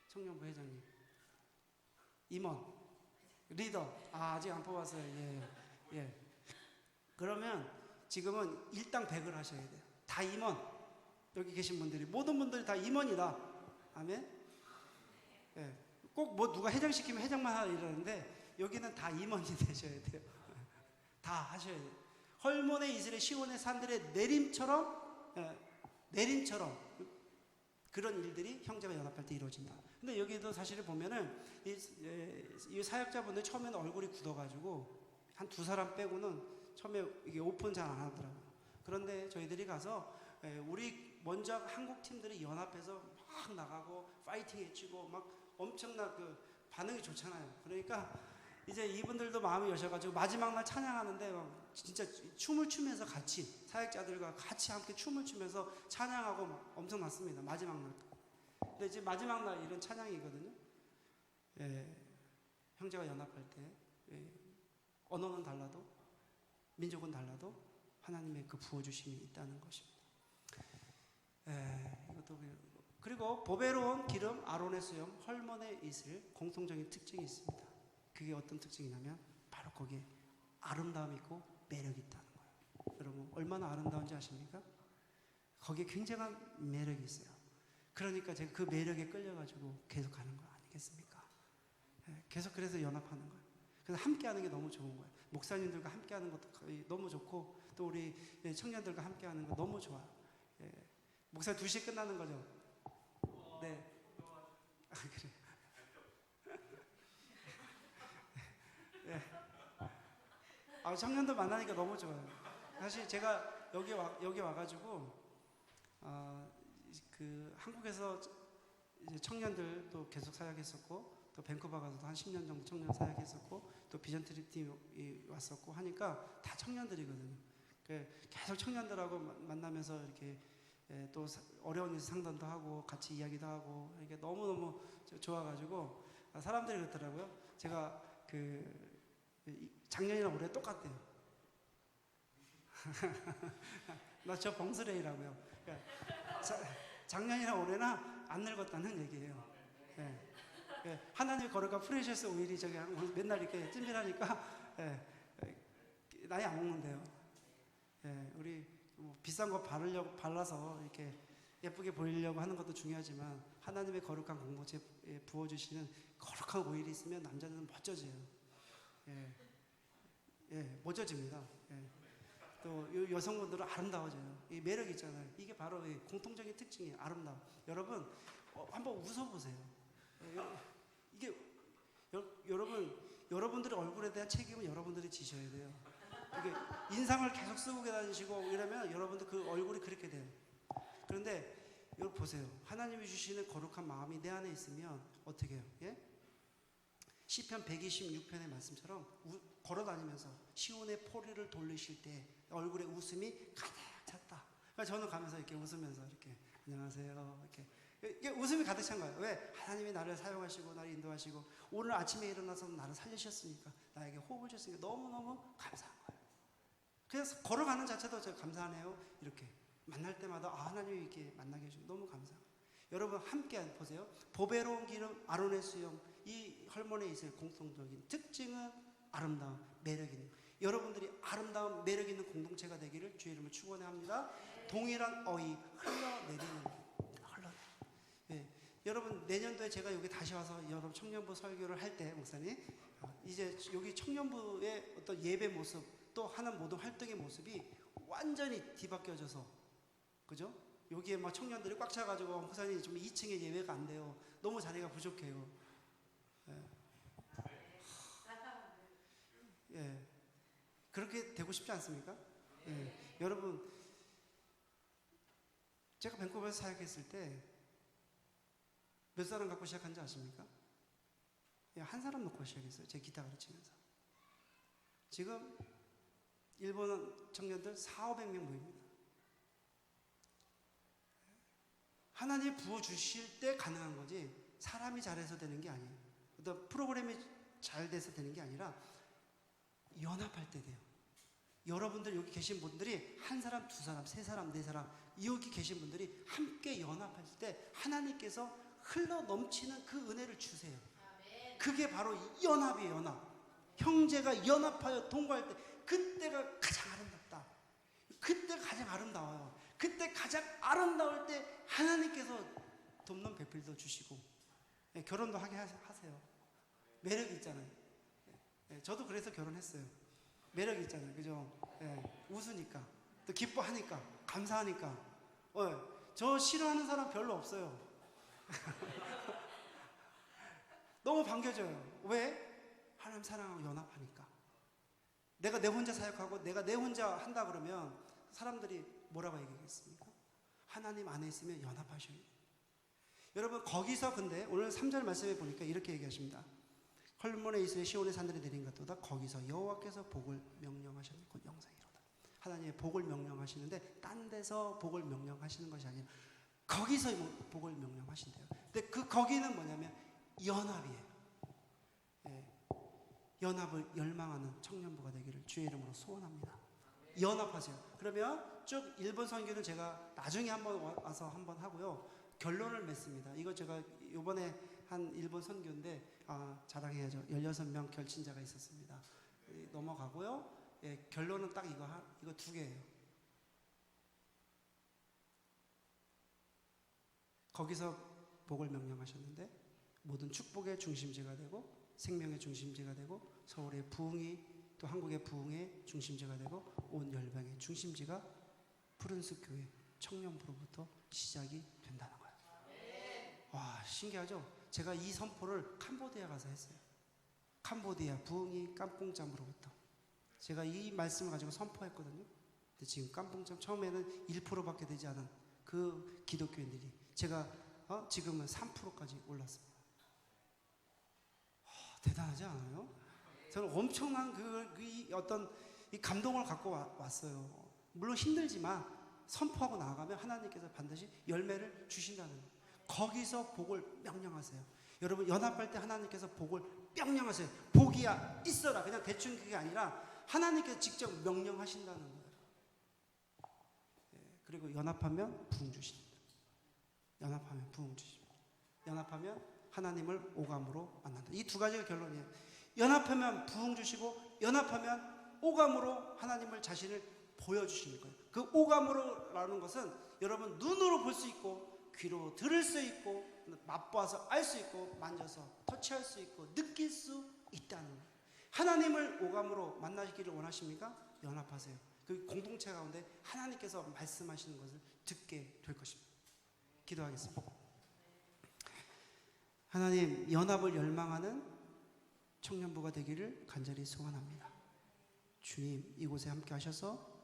청년부 회장님. 임원. 리더. 아직 안 뽑았어요. 예. 그러면 지금은 일당 100을 하셔야 돼요. 다 임원. 여기 계신 분들이 모든 분들이 다 임원이다. 아멘. 예. 꼭 뭐 누가 회장 시키면 회장만 하라 이러는데 여기는 다 임원이 되셔야 돼요. 다 하셔야 돼요. 헐몬의 이슬의 시온의 산들의 내림처럼 그런 일들이 형제가 연합할 때 이루어진다. 근데 여기도 사실을 보면은 이 사역자분들 처음에는 얼굴이 굳어가지고 한 두 사람 빼고는 처음에 이게 오픈 잘 안 하더라고요. 그런데 저희들이 가서 우리 먼저 한국 팀들이 연합해서 막 나가고 파이팅 해치고 막 엄청나 그 반응이 좋잖아요. 그러니까 이제 이분들도 마음이 여셔가지고 마지막 날 찬양하는데 막 진짜 춤을 추면서 같이 사역자들과 같이 함께 춤을 추면서 찬양하고 막 엄청났습니다. 마지막 날. 근데 이제 마지막 날 이런 찬양이거든요. 형제가 연합할 때 언어는 달라도 민족은 달라도 하나님의 그 부어주심이 있다는 것입니다. 이것도 그리고 보배로운 기름, 아론의 수염, 헐몬의 이슬 공통적인 특징이 있습니다. 그게 어떤 특징이냐면 바로 거기에 아름다움이 있고 매력이 있다는 거예요. 여러분 얼마나 아름다운지 아십니까? 거기에 굉장한 매력이 있어요. 그러니까 제가 그 매력에 끌려가지고 계속 가는 거 아니겠습니까? 계속 그래서 연합하는 거예요. 그래서 함께하는 게 너무 좋은 거예요. 목사님들과 함께하는 것도 너무 좋고 또 우리 청년들과 함께하는 거 너무 좋아요. 목사 2시에 끝나는 거죠? 네. 그래. 청년들 만나니까 너무 좋아요. 사실 제가 여기 와가지고 그 한국에서 이제 청년들도 계속 사역했었고 또 밴쿠버 가서도 한 10년 정도 청년 사역했었고 또 비전 트립팀이 왔었고 하니까 다 청년들이거든요. 계속 청년들하고 만나면서 이렇게 또 어려운 일 상담도 하고 같이 이야기도 하고 이게 너무너무 좋아가지고 사람들이 그렇더라고요. 제가 작년이랑 올해 똑같대요. 나 저 봉스레이라고요. 작년이랑 올해는 안 늙었다는 얘기예요. 하나님의 거룩한 프레셔스 오일이 저기 맨날 이렇게 찜질하니까 나이 안 먹는데요. 우리 뭐 비싼 거 발라서 이렇게 예쁘게 보이려고 하는 것도 중요하지만 하나님의 거룩한 공동체에 부어주시는 거룩한 오일이 있으면 남자들은 멋져져요. 멋져집니다. 예. 또 여성분들은 아름다워져요. 이 매력 있잖아요. 이게 바로 이 공통적인 특징이에요. 아름다움. 여러분 한번 웃어보세요. 이게 여러분들의 얼굴에 대한 책임은 여러분들이 지셔야 돼요. 이게 인상을 계속 쓰고 다니시고 이러면 여러분들 그 얼굴이 그렇게 돼요. 그런데 여러분 보세요. 하나님이 주시는 거룩한 마음이 내 안에 있으면 어떻게 해요? 예? 시편 126편의 말씀처럼 걸어다니면서 시온의 포리를 돌리실 때 얼굴에 웃음이 가득 찼다. 그러니까 저는 가면서 이렇게 웃으면서 이렇게 안녕하세요 이게 웃음이 가득 찬 거예요. 왜? 하나님이 나를 사용하시고 나를 인도하시고 오늘 아침에 일어나서 나를 살리셨으니까 나에게 호흡을 주셨으니까 너무너무 감사한 거예요. 그래서 걸어가는 자체도 제가 감사하네요. 이렇게 만날 때마다 하나님이 이렇게 만나게 해주시고 너무 감사해요. 여러분 함께 보세요. 보배로운 기름 아론의 수염 이 헐몬에 있을 공통적인 특징은 아름다움, 매력 있는 여러분들이 아름다운 매력 있는 공동체가 되기를 주의 이름으로 축원합니다. 동일한 어이 흘러내리는 예. 여러분 내년도에 제가 여기 다시 와서 여러분 청년부 설교를 할 때 목사님 이제 여기 청년부의 어떤 예배 모습 또 하는 모든 활동의 모습이 완전히 뒤바뀌어져서 그죠? 여기에 막 청년들이 꽉 차가지고 목사님 좀 2층에 예배가 안 돼요. 너무 자리가 부족해요. 예. 그렇게 되고 싶지 않습니까? 예. 여러분 제가 밴쿠버에서 사역했을 때 몇 사람 갖고 시작한지 아십니까? 예, 한 사람 놓고 시작했어요. 제 기타 가르치면서. 지금 일본 청년들 400~500명 모입니다. 하나님 부어주실 때 가능한 거지 사람이 잘해서 되는 게 아니에요. 어떤 프로그램이 잘 돼서 되는 게 아니라 연합할 때 돼요. 여러분들 여기 계신 분들이 한 사람, 두 사람, 세 사람, 네 사람 여기 계신 분들이 함께 연합할 때 하나님께서 흘러 넘치는 그 은혜를 주세요. 그게 바로 연합이에요. 연합. 형제가 연합하여 동거할 때 그때가 가장 아름답다. 그때가 가장 아름다워요. 그때 가장 아름다울 때 하나님께서 돕는 배필도 주시고 결혼도 하게 하세요. 매력이 있잖아요. 저도 그래서 결혼했어요. 매력이 있잖아요. 그죠? 웃으니까 또 기뻐하니까 감사하니까 저 싫어하는 사람 별로 없어요. 너무 반겨져요. 왜? 하나님 사랑하고 연합하니까. 내가 내 혼자 사역하고 내가 내 혼자 한다 그러면 사람들이 뭐라고 얘기하겠습니까? 하나님 안에 있으면 연합하셔야 돼요. 여러분 거기서 근데 오늘 3절 말씀에 보니까 이렇게 얘기하십니다. 헐몬에 있으면 시온의 산들이 내린 것보다 거기서 여호와께서 복을 명령하셨는 곧 영생이로다. 하나님의 복을 명령하시는데 딴 데서 복을 명령하시는 것이 아니라 거기서 복을 명령하신대요. 근데 그 거기는 뭐냐면 연합이에요. 연합을 열망하는 청년부가 되기를 주의 이름으로 소원합니다. 연합하세요. 그러면 쭉 일본 선교는 제가 나중에 한번 와서 한번 하고요. 결론을 맺습니다. 이거 제가 이번에 한 일본 선교인데 자랑해야죠. 16명 결친자가 있었습니다. 넘어가고요. 결론은 딱 이거 두 개예요. 거기서 복을 명령하셨는데 모든 축복의 중심지가 되고 생명의 중심지가 되고 서울의 부흥이 또 한국의 부흥의 중심지가 되고 온 열방의 중심지가 푸른숲 교회 청년부로부터 시작이 된다는 거예요. 와 신기하죠? 제가 이 선포를 캄보디아 가서 했어요. 캄보디아 부흥이 깜뽕짬으로부터 제가 이 말씀을 가지고 선포했거든요. 근데 지금 깜뽕짬 처음에는 1%밖에 되지 않은 그 기독교인들이 제가 지금은 3%까지 올랐습니다. 대단하지 않아요? 저는 엄청난 어떤 이 감동을 갖고 왔어요. 물론 힘들지만 선포하고 나아가면 하나님께서 반드시 열매를 주신다는 거예요. 거기서 복을 명령하세요. 여러분 연합할 때 하나님께서 복을 명령하세요. 복이야 있어라. 그냥 대충 그게 아니라 하나님께서 직접 명령하신다는 거예요. 그리고 연합하면 부흥 주십니다. 연합하면 부흥 주십니다. 연합하면 하나님을 오감으로 만난다. 이 두 가지가 결론이에요. 연합하면 부흥 주시고 연합하면 오감으로 하나님을 자신을 보여주시는 거예요. 그 오감으로라는 것은 여러분 눈으로 볼 수 있고 귀로 들을 수 있고 맛봐서 알 수 있고 만져서 터치할 수 있고 느낄 수 있다는 거예요. 하나님을 오감으로 만나기를 원하십니까? 연합하세요. 그 공동체 가운데 하나님께서 말씀하시는 것을 듣게 될 것입니다. 기도하겠습니다. 하나님, 연합을 열망하는 청년부가 되기를 간절히 소원합니다. 주님, 이곳에 함께 하셔서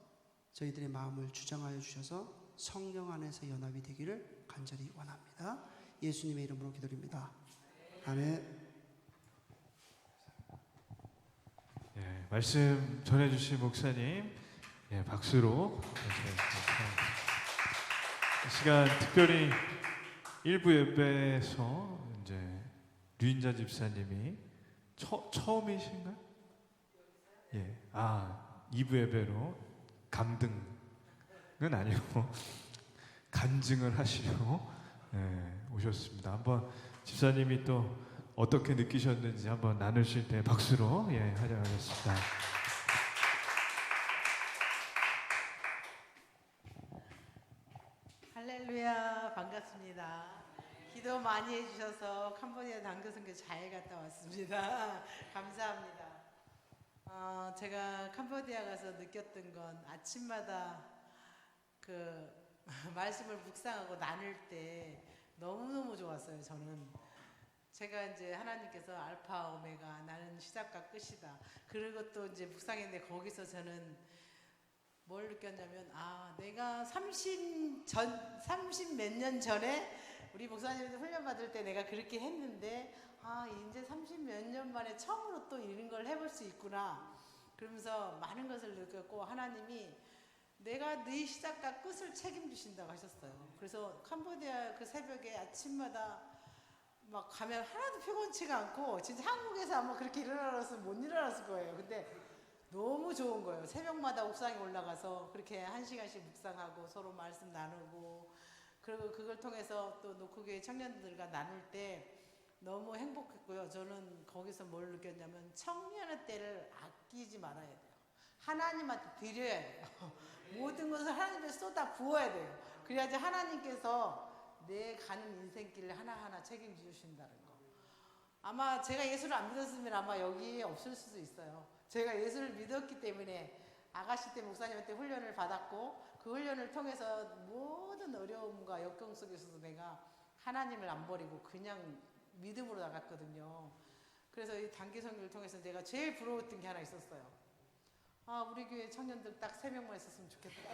저희들의 마음을 주장하여 주셔서 성령 안에서 연합이 되기를 간절히 원합니다. 예수님의 이름으로 기도드립니다. 아멘. 예, 말씀 전해주신 목사님, 예, 박수로 이 시간 특별히 일부 예배에서 이제 류인자 집사님이 처음이신가요? 예, 2부 예배로 감등은 아니고 간증을 하시러 오셨습니다. 한번 집사님이 또 어떻게 느끼셨는지 한번 나누실 때 박수로 하자겠습니다. 할렐루야, 반갑습니다. 기도 많이 해주셔서 캄보디아 단교선교 잘 갔다 왔습니다. 감사합니다. 제가 캄보디아 가서 느꼈던 건 아침마다 그 말씀을 묵상하고 나눌 때 너무너무 좋았어요. 저는 제가 이제 하나님께서 알파 오메가 나는 시작과 끝이다. 그리고 또 이제 묵상했는데 거기서 저는 뭘 느꼈냐면 내가 30 몇 년 전에 우리 목사님들 훈련 받을 때 내가 그렇게 했는데 이제 30 몇 년 만에 처음으로 또 이런 걸 해볼 수 있구나. 그러면서 많은 것을 느꼈고 하나님이 내가 네 시작과 끝을 책임지신다고 하셨어요. 그래서 캄보디아 그 새벽에 아침마다 막 가면 하나도 피곤치가 않고 진짜 한국에서 아마 그렇게 일어나서 못 일어났을 거예요. 근데 너무 좋은 거예요. 새벽마다 옥상에 올라가서 그렇게 1시간씩 묵상하고 서로 말씀 나누고 그리고 그걸 통해서 또 노크교회 청년들과 나눌 때 너무 행복했고요. 저는 거기서 뭘 느꼈냐면 청년의 때를 아끼지 말아야 돼요. 하나님한테 드려야 돼요. 모든 것을 하나님께 쏟아 부어야 돼요. 그래야지 하나님께서 내 가는 인생길을 하나하나 책임져 주신다는 거. 아마 제가 예수를 안 믿었으면 아마 여기에 없을 수도 있어요. 제가 예수를 믿었기 때문에 아가씨 때 목사님한테 훈련을 받았고 그 훈련을 통해서 모든 어려움과 역경 속에서도 내가 하나님을 안 버리고 그냥 믿음으로 나갔거든요. 그래서 이 단기 선교를 통해서 내가 제일 부러웠던 게 하나 있었어요. 우리 교회 청년들 딱 3명만 있었으면 좋겠다.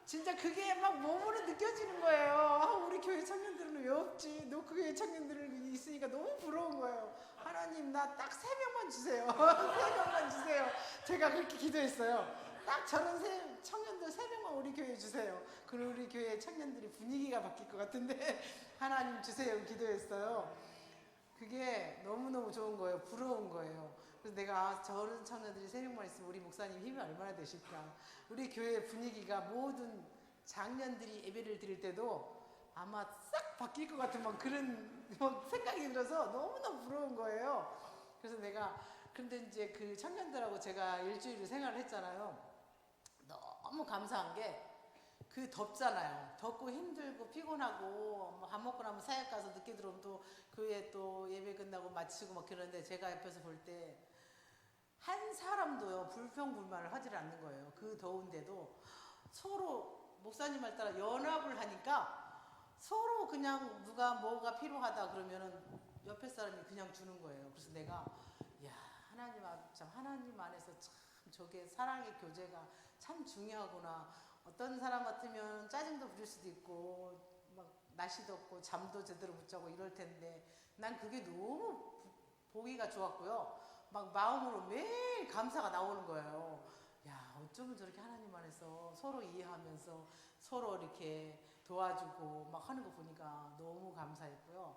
진짜 그게 막 몸으로 느껴지는 거예요. 우리 교회 청년들은 왜 없지? 노크교회 청년들이 있으니까 너무 부러운 거예요. 하나님 나 딱 3명만 주세요. 3명만 주세요. 제가 그렇게 기도했어요. 딱 저런 청년들 3명만 우리 교회에 주세요. 그럼 우리 교회 청년들이 분위기가 바뀔 것 같은데 하나님 주세요 기도했어요. 그게 너무너무 좋은 거예요. 부러운 거예요. 그래서 내가 저런 청년들이 3명만 있으면 우리 목사님 힘이 얼마나 되실까. 우리 교회 분위기가 모든 장년들이 예배를 드릴 때도 아마 싹 바뀔 것 같은 막 그런 생각이 들어서 너무너무 부러운 거예요. 그래서 내가 근데 이제 그 청년들하고 제가 일주일을 생활을 했잖아요. 너무 감사한 게 그 덥잖아요. 덥고 힘들고 피곤하고 밥 먹고 나면 사역 가서 늦게 들어오면 또 교회 또 예배 끝나고 마치고 막 그러는데 제가 옆에서 볼 때 한 사람도요 불평불만을 하질 않는 거예요. 그 더운데도 서로 목사님 말 따라 연합을 하니까 서로 그냥 누가 뭐가 필요하다 그러면은 옆에 사람이 그냥 주는 거예요. 그래서 내가 하나님 안에서 참 저게 사랑의 교제가 참 중요하구나. 어떤 사람 같으면 짜증도 부릴 수도 있고 막 날씨도 없고 잠도 제대로 못 자고 이럴 텐데 난 그게 너무 보기가 좋았고요. 막 마음으로 매일 감사가 나오는 거예요. 야, 어쩌면 저렇게 하나님 안에서 서로 이해하면서 서로 이렇게 도와주고 막 하는 거 보니까 너무 감사했고요.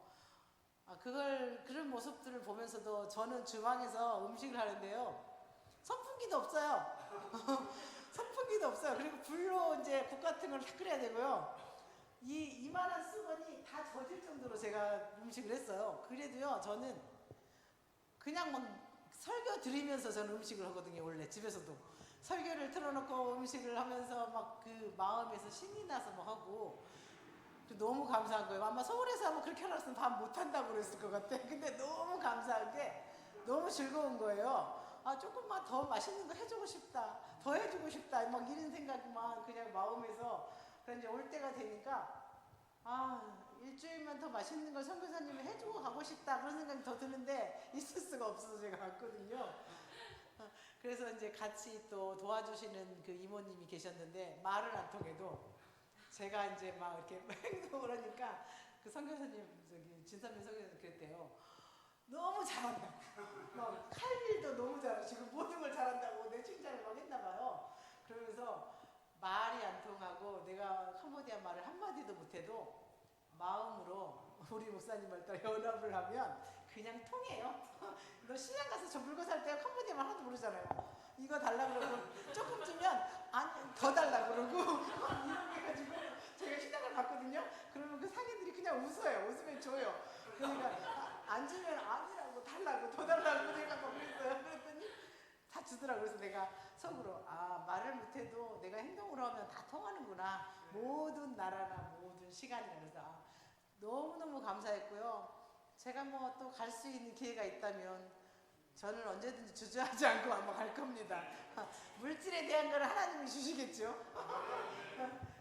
그런 모습들을 보면서도 저는 주방에서 음식을 하는데요. 선풍기도 없어요. 선풍기도 없어요. 그리고 불로 이제 국 같은 걸 다 끓여야 되고요. 이만한 수건이 다 젖을 정도로 제가 음식을 했어요. 그래도요, 저는 그냥 막 설교 들으면서 저는 음식을 하거든요. 원래 집에서도 설교를 틀어놓고 음식을 하면서 막 그 마음에서 신이 나서 막 하고 너무 감사한 거예요. 아마 서울에서 하면 그렇게 해놨으면 밥 못한다고 그랬을 것 같아. 근데 너무 감사한 게 너무 즐거운 거예요. 아, 조금만 더 맛있는 거 해주고 싶다. 더 해주고 싶다. 막 이런 생각만 그냥 마음에서. 그런데 이제 올 때가 되니까 일주일만 더 맛있는 걸 선교사님이 해주고 가고 싶다. 그런 생각이 더 드는데 있을 수가 없어서 제가 갔거든요. 그래서 이제 같이 또 도와주시는 그 이모님이 계셨는데 말을 안 통해도 제가 이제 막 이렇게 행동을 하니까 그 선교사님, 저기 진선민 선교사님 그랬대요. 너무 잘한다고. 막 칼질도 너무 잘하시고 모든 걸 잘한다고 내 칭찬을 막 했나 봐요. 그러면서 말이 안 통하고 내가 캄보디아 말을 한마디도 못해도 마음으로 우리 목사님을 또 연합을 하면 그냥 통해요. 너 시장 가서 저 물건 살 때 캄보디아 말 하나도 모르잖아요. 이거 달라 그러고 조금 주면 아니 더 달라 그러고 이렇게 해가지고 제가 시장을 갔거든요. 그러면 그 상인들이 그냥 웃어요. 웃으면 줘요. 그러니까 안 주면 아니라고 달라고 더 달라고 내가 막 그랬어요. 그랬더니 다 주더라고. 그래서 내가 속으로 말을 못해도 내가 행동으로 하면 다 통하는구나. 모든 나라나 모든 시간이라. 그래서 너무너무 감사했고요. 제가 뭐 또 갈 수 있는 기회가 있다면 저는 언제든지 주저하지 않고 아마 갈 겁니다. 물질에 대한 걸 하나님이 주시겠죠.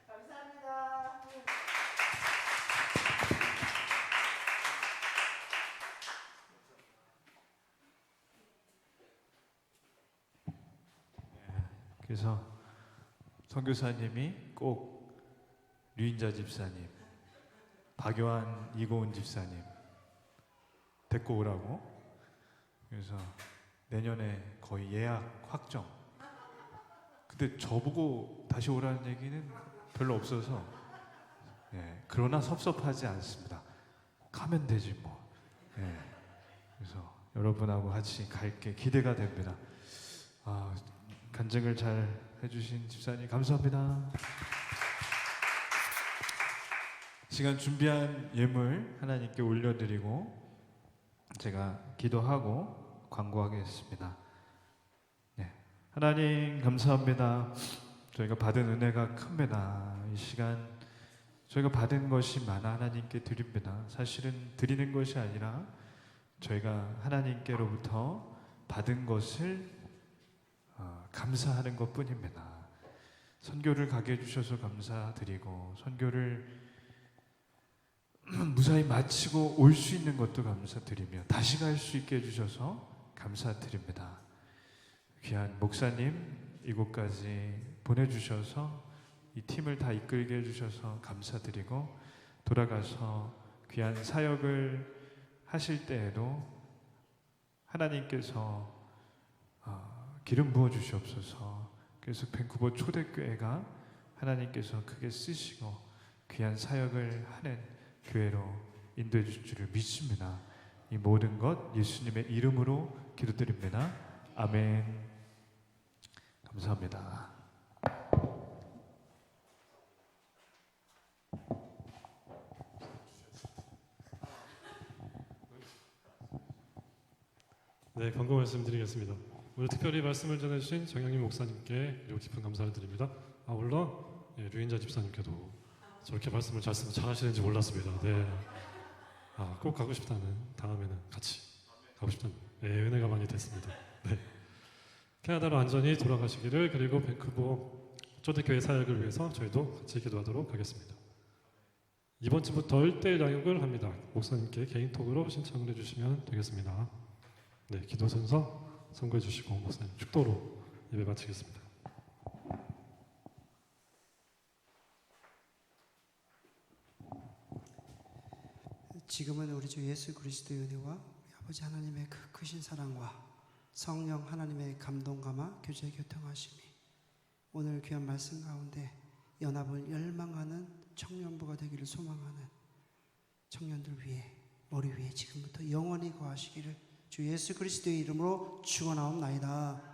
감사합니다. 그래서 선교사님이 꼭 류인자 집사님, 박요한 이고은 집사님 데리고 오라고. 그래서 내년에 거의 예약 확정. 근데 저보고 다시 오라는 얘기는 별로 없어서, 그러나 섭섭하지 않습니다. 가면 되지 뭐. 그래서 여러분하고 같이 갈게 기대가 됩니다. 간증을 잘 해주신 집사님 감사합니다. 시간 준비한 예물 하나님께 올려드리고 제가 기도하고 광고하겠습니다. 하나님 감사합니다. 저희가 받은 은혜가 큽니다. 이 시간 저희가 받은 것이 많아 하나님께 드립니다. 사실은 드리는 것이 아니라 저희가 하나님께로부터 받은 것을 감사하는 것뿐입니다. 선교를 가게 해주셔서 감사드리고 선교를 무사히 마치고 올 수 있는 것도 감사드리며 다시 갈 수 있게 해주셔서 감사드립니다. 귀한 목사님 이곳까지 보내주셔서 이 팀을 다 이끌게 해주셔서 감사드리고 돌아가서 귀한 사역을 하실 때에도 하나님께서 기름 부어 주시옵소서. 그래서 밴쿠버 초대교회가 하나님께서 크게 쓰시고 귀한 사역을 하는 교회로 인도해 주실 줄을 믿습니다. 이 모든 것 예수님의 이름으로 기도드립니다. 아멘. 감사합니다. 네, 광고 말씀드리겠습니다. 오늘 특별히 말씀을 전해주신 정영님 목사님께 그리고 깊은 감사를 드립니다. 물론 류인자 집사님께도 저렇게 말씀을 잘하시는지 몰랐습니다. 네, 꼭 가고 싶다는 다음에는 같이 가고 싶다는 은혜가 많이 됐습니다. 네, 캐나다로 안전히 돌아가시기를 그리고 밴쿠버 초대교회 사역을 위해서 저희도 같이 기도하도록 하겠습니다. 이번 주부터 1대1 양육을 합니다. 목사님께 개인톡으로 신청을 해주시면 되겠습니다. 네, 기도 순서 선고해 주시고 목사님 축도로 예배 마치겠습니다. 지금은 우리 주 예수 그리스도의 은혜와 우리 아버지 하나님의 그 크신 사랑과 성령 하나님의 감동감화 교제 교통하심이 오늘 귀한 말씀 가운데 연합을 열망하는 청년부가 되기를 소망하는 청년들 위해 머리 위에 지금부터 영원히 거하시기를 주 예수 그리스도의 이름으로 축원하옵나이다.